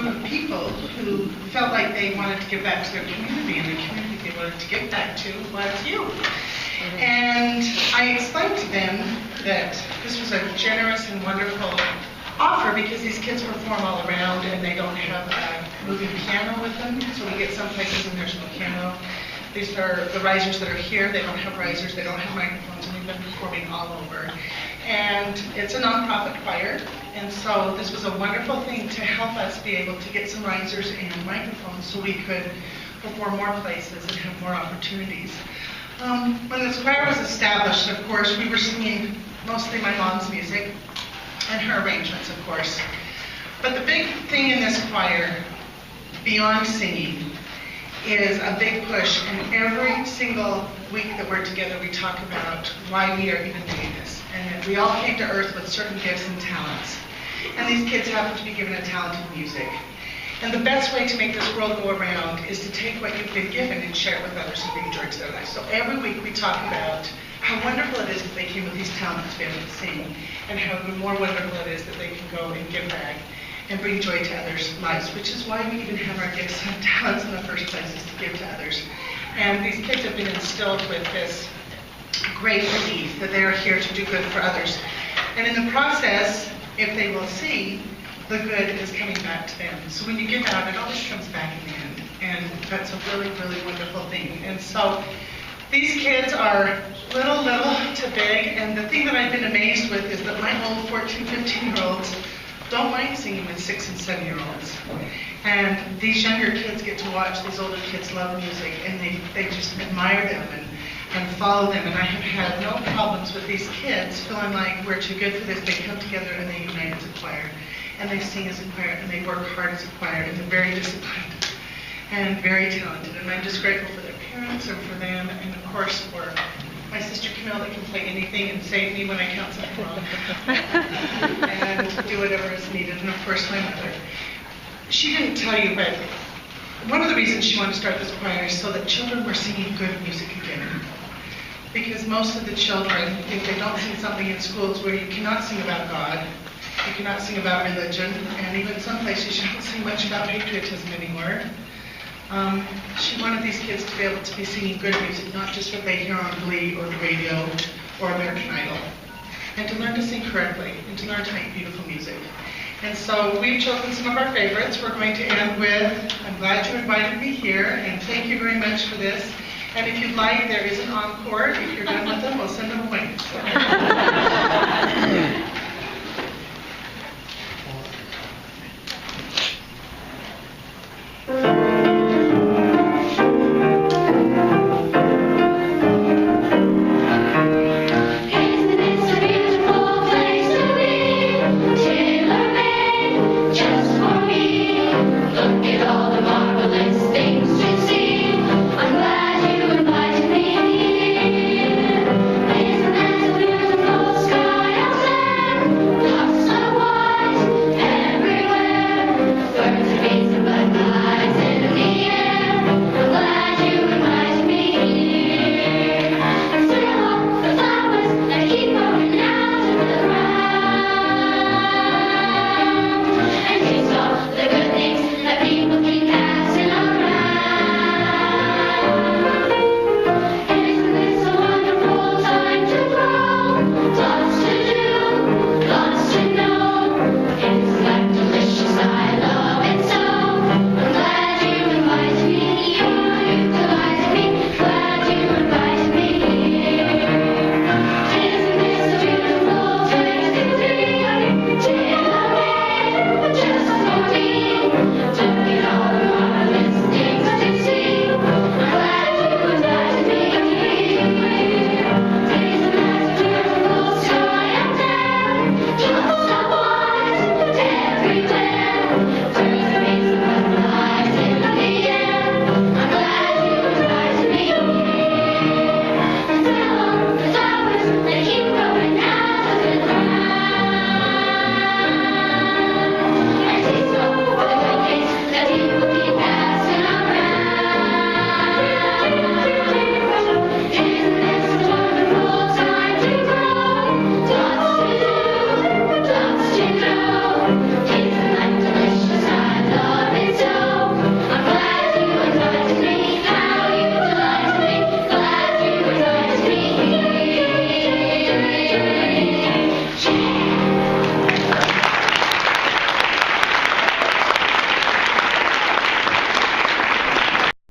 of people who felt like they wanted to give back to their community, and the community they wanted to give back to was you. And I explained to them that this was a generous and wonderful offer because these kids perform all around and they don't have a moving piano with them. So we get some places and there's no piano. These are the risers that are here. They don't have risers. They don't have microphones, and we've been performing all over. And it's a nonprofit choir, and so this was a wonderful thing to help us be able to get some risers and microphones so we could perform more places and have more opportunities. When this choir was established, of course, we were singing mostly my mom's music and her arrangements, of course. But the big thing in this choir, beyond singing, is a big push, and every single week that we're together we talk about why we are even doing this, and that we all came to earth with certain gifts and talents, and these kids happen to be given a talent in music. And the best way to make this world go around is to take what you've been given and share it with others and bring joy to their lives. So every week we talk about how wonderful it is that they came with these talents to be able to sing, and how even more wonderful it is that they can go and give back and bring joy to others' lives, which is why we even have our gifts and talents in the first place, is to give to others. And these kids have been instilled with this great belief that they are here to do good for others. And in the process, if they will see, the good is coming back to them. So when you give out, it always comes back in the end. And that's a really, really wonderful thing. And so these kids are little to big. And the thing that I've been amazed with is that my old 14, 15-year-olds don't mind singing with 6 and 7-year-olds. And these younger kids get to watch these older kids love music, and they just admire them and follow them. And I have had no problems with these kids feeling like we're too good for this. They come together and they unite as a choir, and they sing as a choir, and they work hard as a choir, and they're very disciplined and very talented. And I'm just grateful for their parents and for them, and of course for my sister Camille that can play anything and save me when I count something wrong and do whatever is needed, and of course my mother. She didn't tell you, but one of the reasons she wanted to start this choir is so that children were singing good music again. Because most of the children think they don't sing something in schools where you cannot sing about God, you cannot sing about religion, and even some places you don't sing much about patriotism anymore. She wanted these kids to be able to be singing good music, not just what they hear on Glee or the radio or American Idol, and to learn to sing correctly and to learn to make beautiful music. And so we've chosen some of our favorites. We're going to end with, I'm glad you invited me here, and thank you very much for this. And if you'd like, there is an encore. If you're done with them, we'll send them away.